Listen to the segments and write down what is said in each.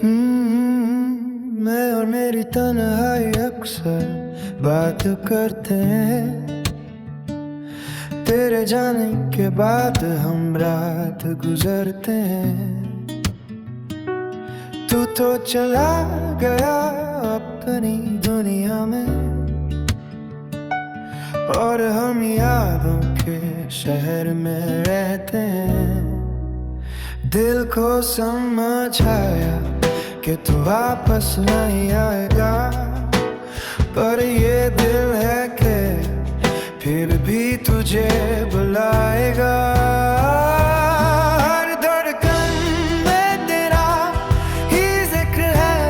मैं और मेरी तन्हाई अक्सर बात करते हैं। तेरे जाने के बाद हम रात गुजरते हैं। तू तो चला गया अपनी दुनिया में, और हम यादों के शहर में रहते हैं। दिल को समझ आया कि तू वापस नहीं आएगा, पर ये दिल है कि फिर भी तुझे बुलाएगा। हर धड़कन में तेरा ही जिक्र है,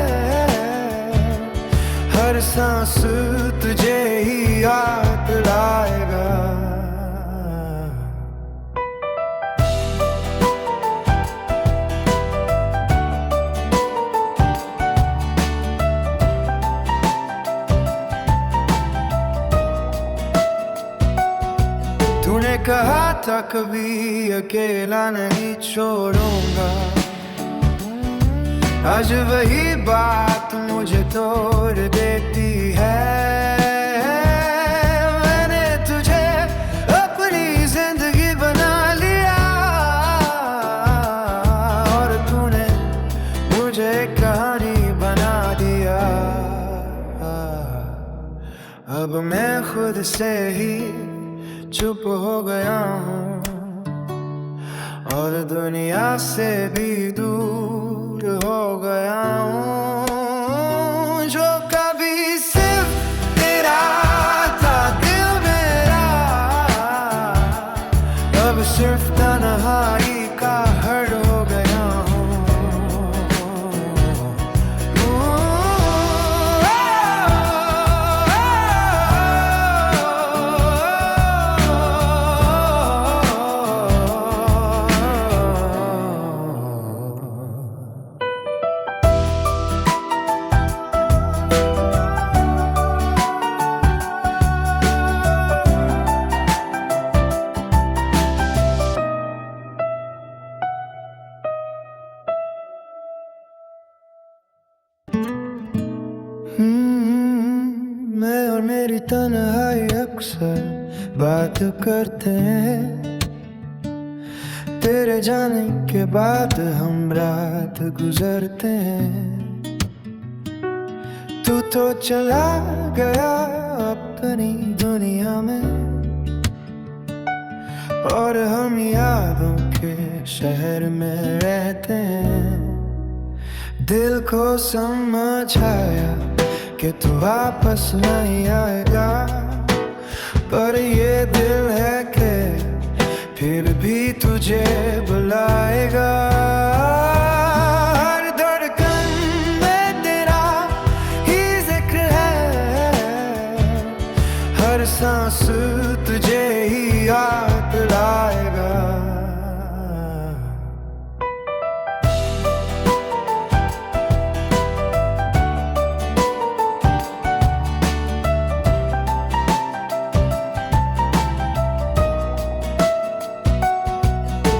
हर सांस तुझे ही याद लाएगा। तूने कहा था कभी अकेला नहीं छोड़ूंगा, आज वही बात मुझे तोड़ देती है। मैंने तुझे अपनी जिंदगी बना लिया, और तूने मुझे कहानी बना दिया। अब मैं खुद से ही चुप हो गया हूँ, और दुनिया से भी दूर हो गया हूँ। जो कभी सिर्फ तेरा था दिल मेरा, अब सिर्फ तन्हाई का हड़ हो गया हूँ। मैं और मेरी तन्हाई अक्सर बात करते हैं। तेरे जाने के बाद हम रात गुजरते हैं। तू तो चला गया अपनी दुनिया में, और हम यादों के शहर में रहते हैं। दिल को समझ आया कि तू वापस नहीं आएगा, पर ये दिल है कि फिर भी तुझे बुलाएगा। हर धड़कन में तेरा ही जिक्र है, हर सांस तुझे ही याद लाएगा।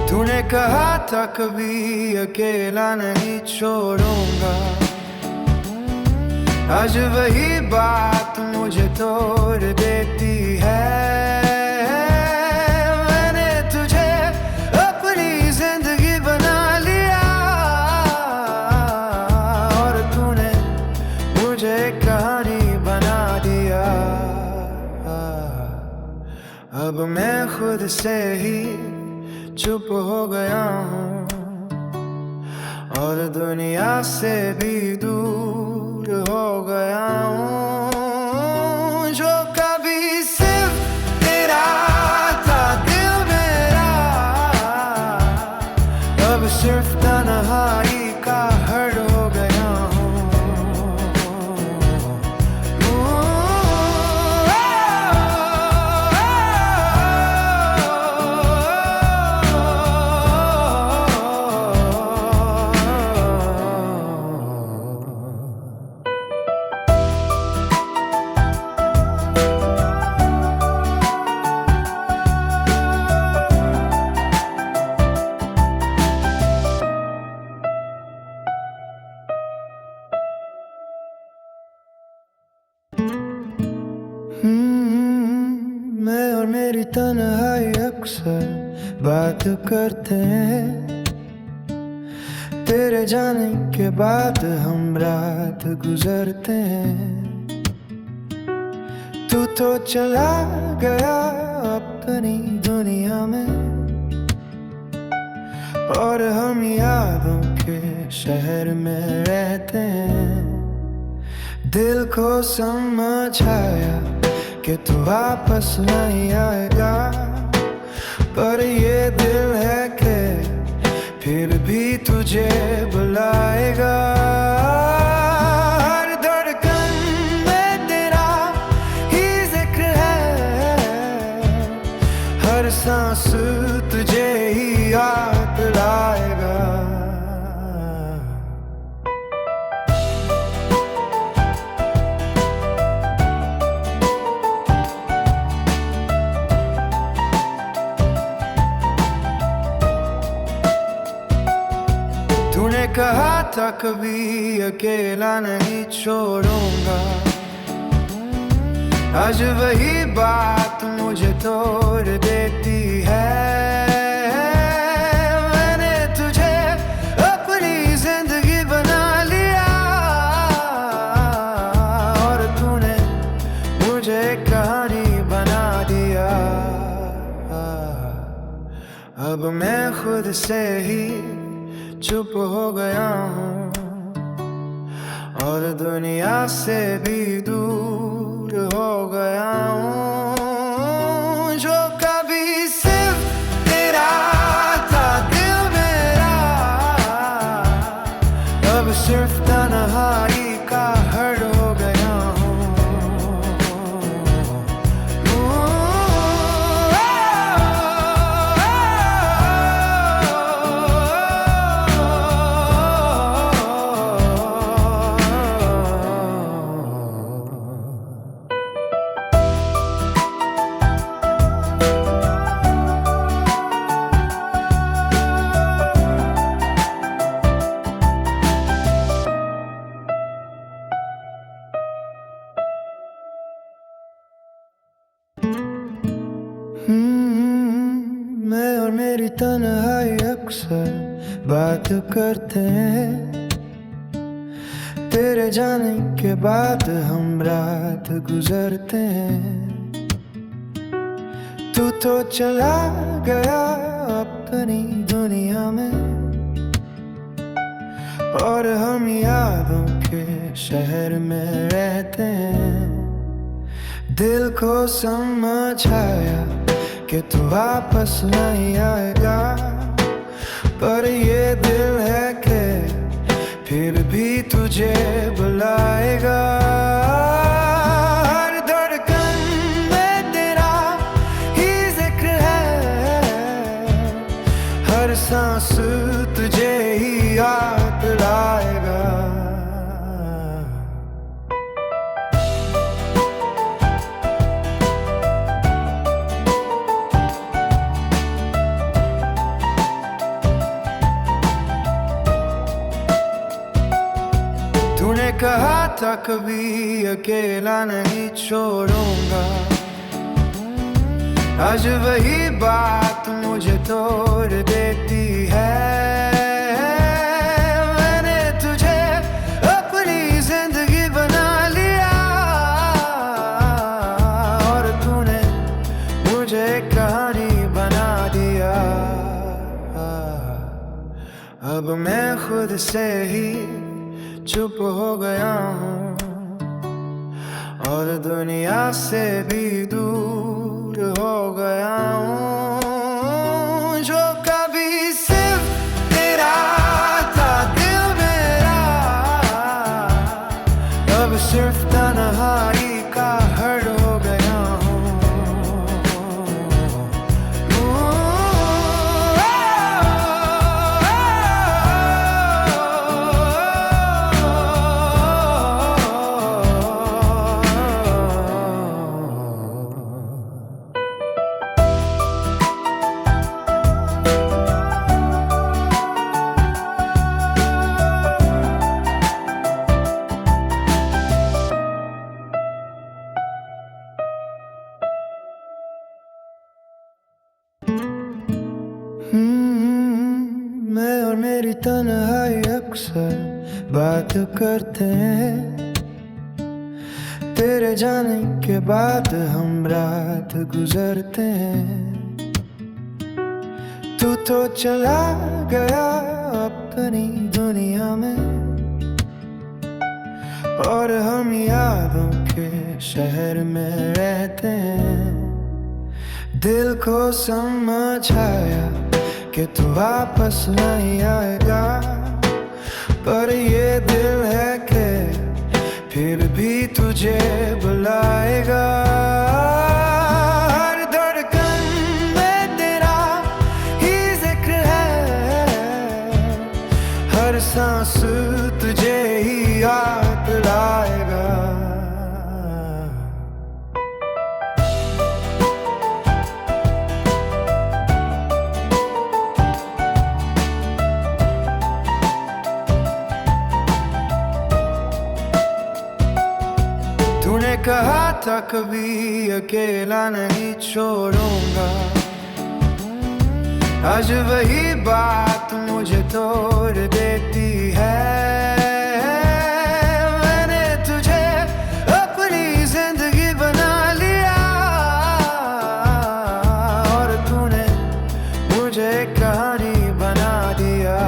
तूने कहा था कभी अकेला नहीं छोड़ूंगा, आज वही बात मुझे तोड़ देती है। मैंने तुझे अपनी जिंदगी बना लिया, और तूने मुझे कहानी बना दिया। अब मैं खुद से ही चुप हो गया हूँ, और दुनिया से भी दूर हो गया हूँ। जो कभी सिर्फ तेरा था दिल मेरा, अब सिर्फ तन्हाई का हड़ हो गया हूँ। तन्हाई अक्सर बात करते हैं। तेरे जाने के बाद हम रात गुजरते हैं। तू तो चला गया अपनी दुनिया में, और हम यादों के शहर में रहते हैं। दिल को समझ आया कि तू वापस नहीं आएगा, पर ये दिल है कि फिर भी तुझे बुलाएगा। हर धड़कन में तेरा ही जिक्र है, हर सांस तुझे ही याद लाएगा। तूने कहा था कभी अकेला नहीं छोड़ूंगा, आज वही बात मुझे तोड़ देती है। मैंने तुझे अपनी जिंदगी बना लिया, और तूने मुझे कहानी बना दिया। अब मैं खुद से ही चुप हो गया हूँ, और दुनिया से भी दूर हो गया हूँ। जो कभी सिर्फ तेरा था दिल मेरा, अब सिर्फ तन्हाई का हड़ हो गया हूँ। मैं और मेरी तन्हाई अक्सर बात करते हैं। तेरे जाने के बाद हम रात गुजरते हैं। तू तो चला गया अपनी दुनिया में, और हम यादों के शहर में रहते हैं। दिल को समझ आया कि तू वापस नहीं आएगा, पर ये दिल है कि फिर भी तुझे बुलाएगा। हर धड़कन में तेरा ही जिक्र है, हर सांस तुझे ही याद लाएगा। तूने कहा था कभी अकेला नहीं छोड़ूंगा, आज वही बात मुझे तोड़ देती है। मैंने तुझे अपनी जिंदगी बना लिया, और तूने मुझे कहानी बना दिया। अब मैं खुद से ही चुप हो गया हूँ, और दुनिया से भी दूर हो गया हूँ। जो कभी सिर्फ तेरा था दिल मेरा, अब सिर्फ तन्हाई का हड़ हो गया हूँ। तन्हाई अक्सर बात करते हैं। तेरे जाने के बाद हम रात गुजरते हैं। तू तो चला गया अपनी दुनिया में, और हम यादों के शहर में रहते हैं। दिल को समझाया कि तू वापस नहीं आएगा, पर ये दिल है कि फिर भी तुझे बुलाएगा। हर धड़कन में तेरा ही जिक्र है, हर सांस तुझे ही याद लाएगा। तूने कहा था कभी अकेला नहीं छोड़ूंगा, आज वही बात मुझे तोड़ देती है। मैंने तुझे अपनी जिंदगी बना लिया, और तूने मुझे कहानी बना दिया।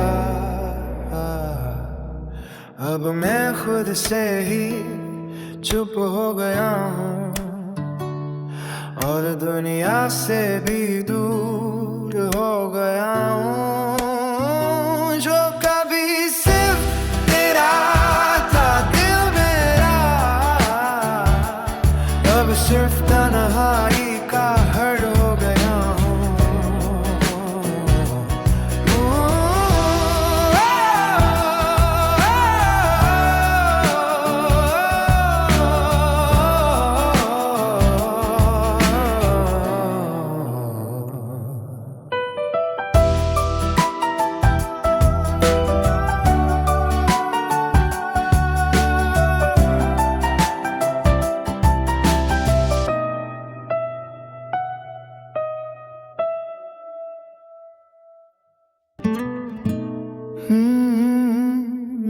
अब मैं खुद से ही चुप हो गया हूँ, और दुनिया से भी दूर हो गया हूँ। जो कभी सिर्फ तेरा था दिल मेरा, अब सिर्फ तन्हाई का हड़ हो गया हूँ।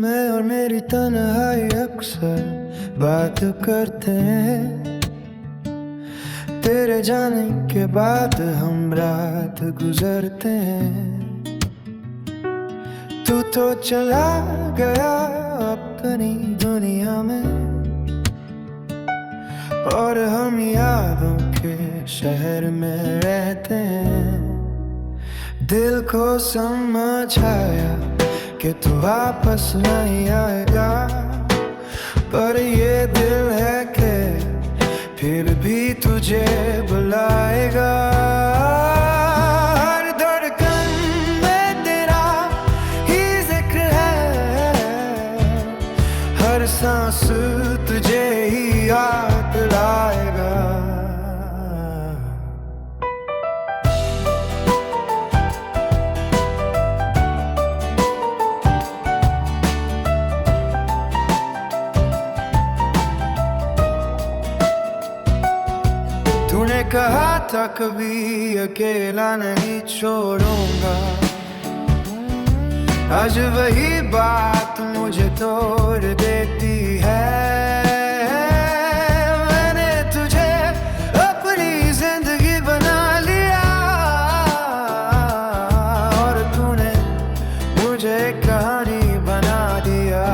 मैं और मेरी तन्हाई अक्सर बात करते हैं। तेरे जाने के बाद हम रात गुजरते हैं। तू तो चला गया अपनी दुनिया में, और हम यादों के शहर में रहते हैं। दिल को समझाया कि तू वापस नहीं आएगा, पर ये दिल है कि फिर भी तुझे बुलाएगा। हर धड़कन में तेरा ही जिक्र है, हर सांस तुझे ही याद लाएगा। तूने कहा था कभी अकेला नहीं छोड़ूंगा, आज वही बात मुझे तोड़ देती है। मैंने तुझे अपनी जिंदगी बना लिया, और तूने मुझे कहानी बना दिया।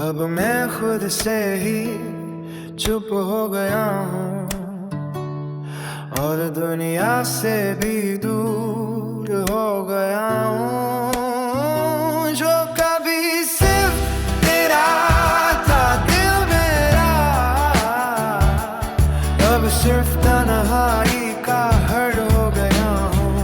अब मैं खुद से ही चुप हो गया हूँ, और दुनिया से भी दूर हो गया हूँ। जो कभी सिर्फ तेरा था दिल मेरा, अब सिर्फ तन्हाई का हड़ हो गया हूँ।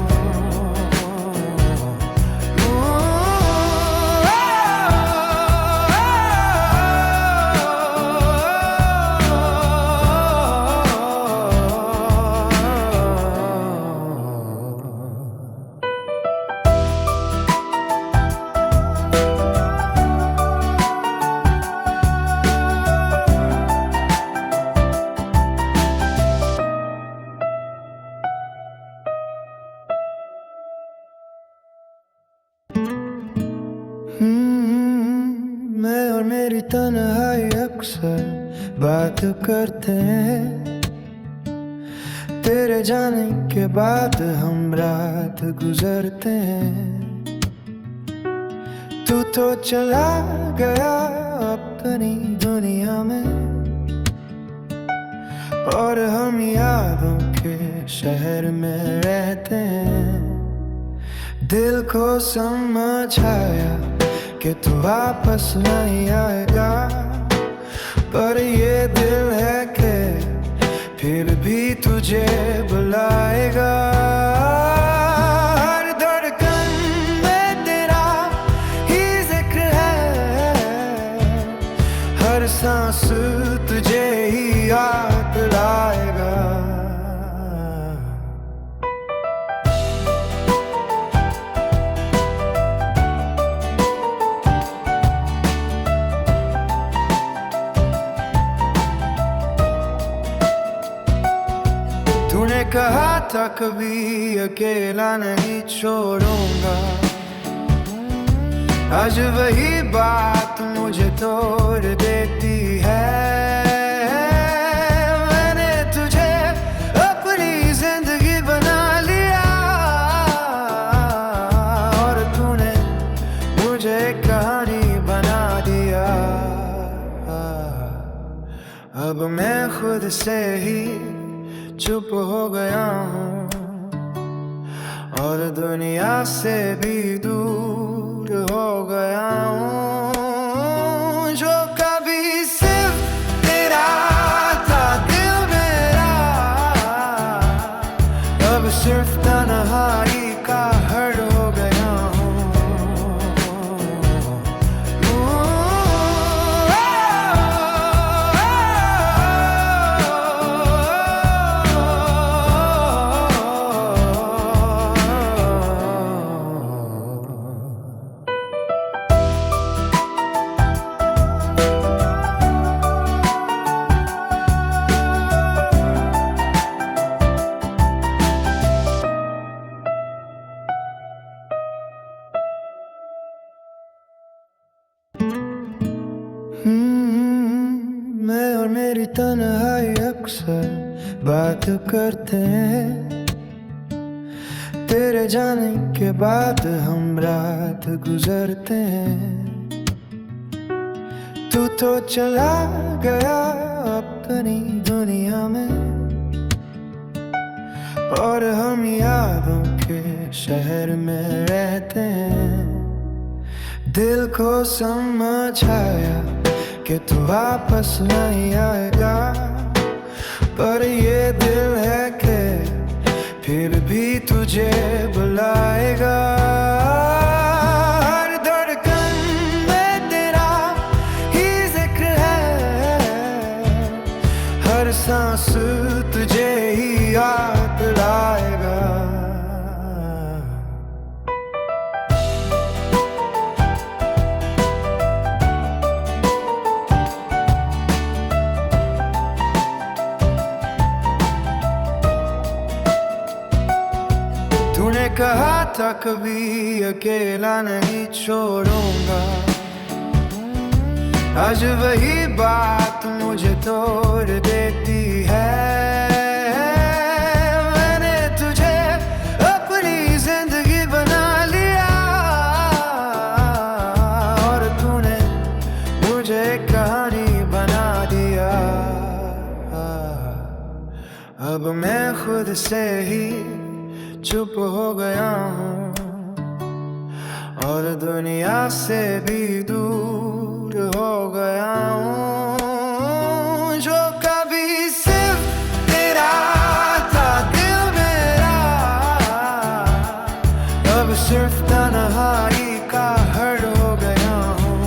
मेरी तन्हाई अक्सर बात करते हैं। तेरे जाने के बाद हम रात गुजरते हैं। तू तो चला गया अपनी दुनिया में, और हम यादों के शहर में रहते हैं। दिल को समझ आया कि तू वापस नहीं आएगा, पर ये दिल है कि फिर भी तुझे बुलाएगा। हर धड़कन में तेरा ही जिक्र है, हर सांस तुझे ही याद लाएगा। तूने कहा था कभी अकेला नहीं छोड़ूंगा, आज वही बात मुझे तोड़ देती है। मैंने तुझे अपनी जिंदगी बना लिया, और तूने मुझे कहानी बना दिया। अब मैं खुद से ही चुप हो गया हूँ, और दुनिया से भी दूर हो गया हूँ। जो कभी सिर्फ तेरा था दिल मेरा, अब सिर्फ तन्हाई का हड़ हो गया हूँ। मैं और मेरी तन्हाई अक्सर बात करते हैं। तेरे जाने के बाद हम रात गुजरते हैं। तू तो चला गया अपनी दुनिया में, और हम यादों के शहर में रहते हैं। दिल को समझ आया कि तू वापस नहीं आएगा, पर ये दिल है कि फिर भी तुझे बुलाएगा। हर धड़कन में तेरा ही जिक्र है, हर सांस तुझे ही याद लाएगा। तूने कहा था कभी अकेला नहीं छोड़ूंगा, आज वही बात मुझे तोड़ देती है। मैंने तुझे अपनी जिंदगी बना लिया, और तूने मुझे कहानी बना दिया। अब मैं खुद से ही चुप हो गया हूँ, और दुनिया से भी दूर हो गया हूँ। जो कभी सिर्फ तेरा था दिल मेरा, अब सिर्फ तन्हाई का हड़ हो गया हूँ।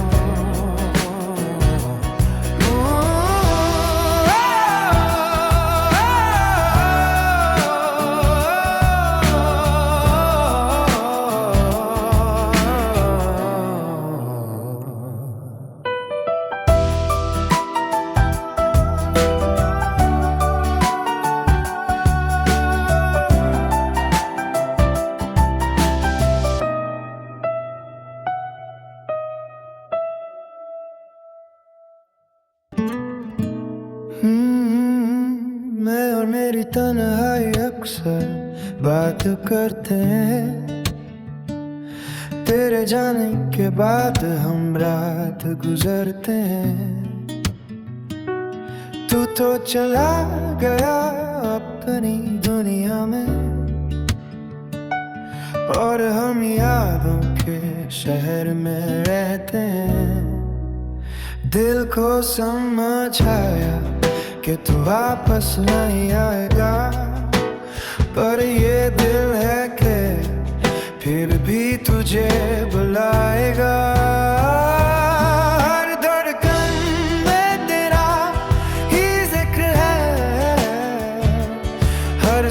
तन्हाई अक्सर बात करते हैं। तेरे जाने के बाद हम रात गुजरते हैं। तू तो चला गया अपनी दुनिया में, और हम यादों के शहर में रहते हैं। दिल को समझाया कि तू वापस नहीं आएगा, पर ये दिल है कि फिर भी तुझे बुलाएगा। हर धड़कन में तेरा ही जिक्र है, हर